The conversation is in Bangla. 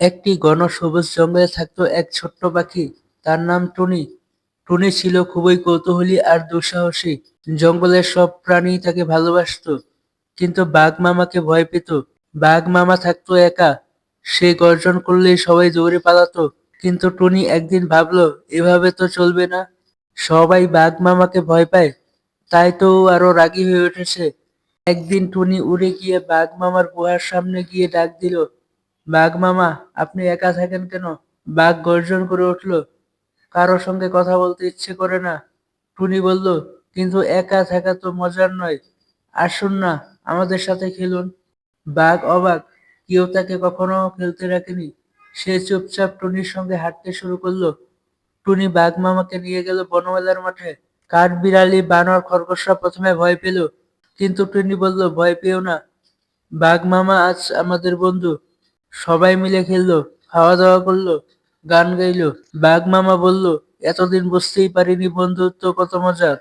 একটি ঘন সবুজ জঙ্গলে থাকতো এক ছোট্ট পাখি। তার নাম টুনি। টুনি ছিল খুবই কৌতূহলী আর দুঃসাহসী। জঙ্গলের সব প্রাণী তাকে ভালোবাসতো, কিন্তু বাঘ মামাকে ভয় পেত। বাঘ মামা থাকতো একা। সে গর্জন করলেই সবাই দৌড়ে পালাতো। কিন্তু টুনি একদিন ভাবলো, এভাবে তো চলবে না। সবাই বাঘ মামাকে ভয় পায়, তাই তো ও আরো রাগী হয়ে উঠেছে। একদিন টুনি উড়ে গিয়ে বাঘ মামার গুহার সামনে গিয়ে ডাক দিল, বাঘ মামা, আপনি একা থাকেন কেন? বাঘ গর্জন করে উঠল, কারো সঙ্গে কথা বলতে ইচ্ছে করে না। টুনি বলল, কিন্তু একা থাকা তো মজার নয়। আসুন না, আমাদের সাথে খেলুন। বাঘ অবাক, কেউ তাকে কখনো খেলতে রাখেনি। সে চুপচাপ টুনির সঙ্গে হাঁটতে শুরু করলো। টুনি বাঘ মামাকে নিয়ে গেল বনমেলার মাঠে। কাঠবিড়ালি, বানর, খরগোশরা প্রথমে ভয় পেল, কিন্তু টুনি বলল, ভয় পেও না, বাঘ মামা আজ আমাদের বন্ধু। সবাই মিলে খেললো, খাওয়া দাওয়া করলো, গান গাইলো। বাঘ মামা বলল, এতদিন বুঝতেই পারিনি বন্ধুত্ব কত মজার।